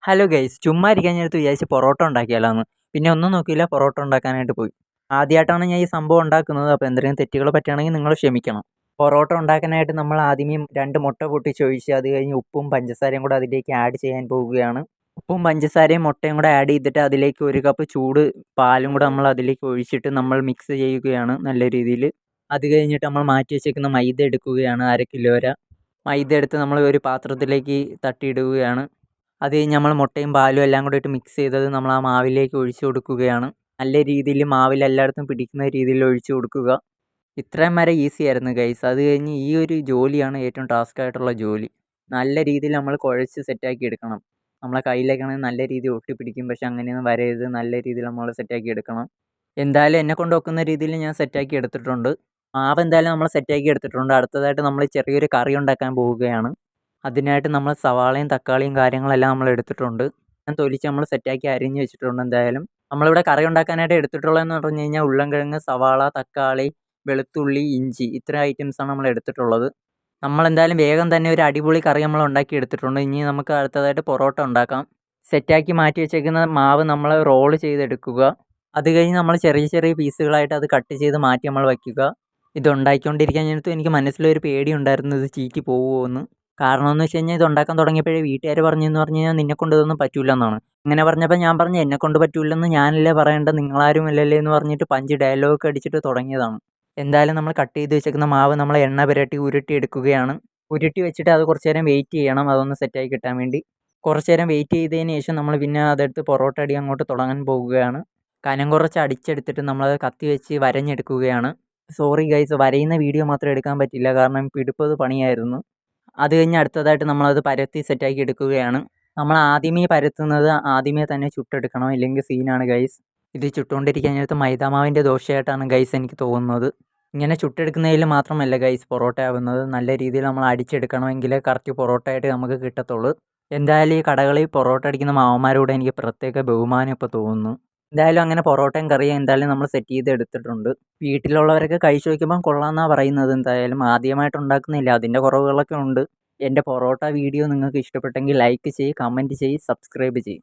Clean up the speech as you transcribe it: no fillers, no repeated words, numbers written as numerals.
Hello guys, ചുമ്മാ ഇരിക്കാൻ നേരത്ത് വിചാരിച്ച് പൊറോട്ട ഉണ്ടാക്കിയാലോന്ന്. പിന്നെ ഒന്നും നോക്കിയില്ല, പൊറോട്ട ഉണ്ടാക്കാനായിട്ട് പോയി. ആദ്യമായിട്ടാണ് ഞാൻ ഈ സംഭവം ഉണ്ടാക്കുന്നത്. അപ്പോൾ എന്തെങ്കിലും തെറ്റുകൾ പറ്റുകയാണെങ്കിൽ നിങ്ങൾ ക്ഷമിക്കണം. പൊറോട്ട ഉണ്ടാക്കാനായിട്ട് നമ്മൾ ആദ്യമേ 2 മുട്ട പൊട്ടിച്ചൊഴിച്ച് അത് കഴിഞ്ഞ് ഉപ്പും പഞ്ചസാരയും കൂടെ അതിലേക്ക് ആഡ് ചെയ്യാൻ പോവുകയാണ്. ഉപ്പും പഞ്ചസാരയും മുട്ടയും കൂടെ ആഡ് ചെയ്തിട്ട് അതിലേക്ക് 1 കപ്പ് ചൂട് പാലും കൂടെ നമ്മൾ അതിലേക്ക് ഒഴിച്ചിട്ട് നമ്മൾ മിക്സ് ചെയ്യുകയാണ് നല്ല രീതിയിൽ. അത് കഴിഞ്ഞിട്ട് നമ്മൾ മാറ്റി വെച്ചേക്കുന്ന മൈദ എടുക്കുകയാണ്, 1/2 കിലോ വരെ. മൈദ എടുത്ത് നമ്മൾ ഒരു പാത്രത്തിലേക്ക് തട്ടിയിടുകയാണ്. അത് കഴിഞ്ഞ് നമ്മൾ മുട്ടയും പാലും എല്ലാം കൂടെ ഇട്ട് മിക്സ് ചെയ്തത് നമ്മൾ ആ മാവിലേക്ക് ഒഴിച്ച് കൊടുക്കുകയാണ്. നല്ല രീതിയിൽ മാവിൽ എല്ലായിടത്തും പിടിക്കുന്ന രീതിയിൽ ഒഴിച്ച് കൊടുക്കുക. ഇത്രയും വരെ ഈസി ആയിരുന്നു ഗൈസ്. അത് കഴിഞ്ഞ് ഈ ഒരു ജോലിയാണ് ഏറ്റവും ടാസ്ക് ആയിട്ടുള്ള ജോലി. നല്ല രീതിയിൽ നമ്മൾ കുഴച്ച് സെറ്റാക്കി എടുക്കണം. നമ്മളെ കയ്യിലേക്കാണെങ്കിൽ നല്ല രീതിയിൽ ഒട്ടിപ്പിടിക്കും. പക്ഷെ അങ്ങനെയൊന്നും വരരുത്. നല്ല രീതിയിൽ നമ്മൾ സെറ്റാക്കി എടുക്കണം. എന്തായാലും എന്നെക്കൊണ്ട് ഒക്കുന്ന രീതിയിൽ ഞാൻ സെറ്റാക്കി എടുത്തിട്ടുണ്ട്. മാവ് എന്തായാലും നമ്മൾ സെറ്റാക്കി എടുത്തിട്ടുണ്ട്. അടുത്തതായിട്ട് നമ്മൾ ചെറിയൊരു കറി ഉണ്ടാക്കാൻ പോവുകയാണ്. അതിനായിട്ട് നമ്മൾ സവാളയും തക്കാളിയും കാര്യങ്ങളെല്ലാം നമ്മൾ എടുത്തിട്ടുണ്ട്. ഞാൻ തൊലിച്ച് നമ്മൾ സെറ്റാക്കി അരിഞ്ഞ് വെച്ചിട്ടുണ്ട്. എന്തായാലും നമ്മളിവിടെ കറി ഉണ്ടാക്കാനായിട്ട് എടുത്തിട്ടുള്ളതെന്ന് പറഞ്ഞു കഴിഞ്ഞാൽ ഉരുളൻകിഴങ്ങ്, സവാള, തക്കാളി, വെളുത്തുള്ളി, ഇഞ്ചി, ഇത്ര ഐറ്റംസാണ് നമ്മൾ എടുത്തിട്ടുള്ളത്. നമ്മളെന്തായാലും വേഗം തന്നെ ഒരു അടിപൊളി കറി നമ്മൾ ഉണ്ടാക്കി എടുത്തിട്ടുണ്ട്. ഇനി നമുക്ക് അടുത്തതായിട്ട് പൊറോട്ട ഉണ്ടാക്കാം. സെറ്റാക്കി മാറ്റി വെച്ചേക്കുന്ന മാവ് നമ്മൾ റോൾ ചെയ്തെടുക്കുക. അത് കഴിഞ്ഞ് നമ്മൾ ചെറിയ ചെറിയ പീസുകളായിട്ട് അത് കട്ട് ചെയ്ത് മാറ്റി നമ്മൾ വയ്ക്കുക. ഇത് ഉണ്ടാക്കിക്കൊണ്ടിരിക്കാൻ നേരത്ത് എനിക്ക് മനസ്സിലൊരു പേടിയുണ്ടായിരുന്നു, ഇത് ചീറ്റി പോവുമോ എന്ന്. കാരണം എന്ന് വെച്ച് കഴിഞ്ഞാൽ ഇത് ഉണ്ടാക്കാൻ തുടങ്ങിയപ്പോഴേ വീട്ടുകാർ പറഞ്ഞതെന്ന് പറഞ്ഞു കഴിഞ്ഞാൽ നിന്നെക്കൊണ്ട് ഇതൊന്നും പറ്റൂല എന്നാണ്. അങ്ങനെ പറഞ്ഞപ്പോൾ ഞാൻ പറഞ്ഞു എന്നെക്കൊണ്ട് പറ്റൂലെന്ന് ഞാനല്ലേ പറയേണ്ടത്, നിങ്ങളാരും അല്ലല്ലേ എന്ന് പറഞ്ഞിട്ട് പഞ്ച് ഡയലോഗൊക്കെ അടിച്ചിട്ട് തുടങ്ങിയതാണ്. എന്തായാലും നമ്മൾ കട്ട് ചെയ്ത് വെച്ചേക്കുന്ന മാവ് നമ്മൾ എണ്ണ പുരട്ടി ഉരുട്ടി എടുക്കുകയാണ്. ഉരുട്ടി വെച്ചിട്ട് അത് കുറച്ച് നേരം വെയിറ്റ് ചെയ്യണം, അതൊന്ന് സെറ്റായി കിട്ടാൻ വേണ്ടി. കുറച്ച് നേരം വെയിറ്റ് ചെയ്തതിന് ശേഷം നമ്മൾ പിന്നെ അതെടുത്ത് പൊറോട്ട അടി അങ്ങോട്ട് തുടങ്ങാൻ പോവുകയാണ്. കനം കുറച്ച് അടിച്ചെടുത്തിട്ട് നമ്മളത് കത്തി വെച്ച് വരഞ്ഞെടുക്കുകയാണ്. സോറി ഗൈസ്, വരയുന്ന വീഡിയോ മാത്രം എടുക്കാൻ പറ്റില്ല, കാരണം പിടിപ്പത് പണിയായിരുന്നു. അത് കഴിഞ്ഞ് അടുത്തതായിട്ട് നമ്മളത് പരത്തി സെറ്റാക്കി എടുക്കുകയാണ്. നമ്മൾ ആദ്യമേ പരത്തുന്നത് ആദ്യമേ തന്നെ ചുട്ടെടുക്കണം, ഇല്ലെങ്കിൽ സീനാണ് ഗൈസ്. ഇത് ചുട്ടുകൊണ്ടിരിക്കാൻ നേരത്ത് മൈദാമാവിൻ്റെ ദോഷമായിട്ടാണ് ഗൈസ് എനിക്ക് തോന്നുന്നത്. ഇങ്ങനെ ചുട്ടെടുക്കുന്നതിൽ മാത്രമല്ല ഗൈസ് പൊറോട്ട ആവുന്നത്, നല്ല രീതിയിൽ നമ്മൾ അടിച്ചെടുക്കണമെങ്കിൽ കറക്റ്റ് പൊറോട്ട ആയിട്ട് നമുക്ക് കിട്ടത്തുള്ളൂ. എന്തായാലും ഈ കടകളിൽ പൊറോട്ട അടിക്കുന്ന മാവന്മാരോട് എനിക്ക് പ്രത്യേക ബഹുമാനം ഇപ്പോൾ തോന്നുന്നു. എന്തായാലും അങ്ങനെ പൊറോട്ടയും കറിയും എന്തായാലും നമ്മൾ സെറ്റ് ചെയ്ത് എടുത്തിട്ടുണ്ട്. വീട്ടിലുള്ളവരൊക്കെ കഴിച്ചു നോക്കുമ്പം കൊള്ളാമെന്നാണ് പറയുന്നത്. എന്തായാലും ആദ്യമായിട്ട് ഉണ്ടാക്കുന്നില്ല, അതിൻ്റെ കുറവുകളൊക്കെ ഉണ്ട്. എൻ്റെ പൊറോട്ട വീഡിയോ നിങ്ങൾക്ക് ഇഷ്ടപ്പെട്ടെങ്കിൽ ലൈക്ക് ചെയ്യ്, കമൻറ്റ് ചെയ്യ്, സബ്സ്ക്രൈബ് ചെയ്യ്.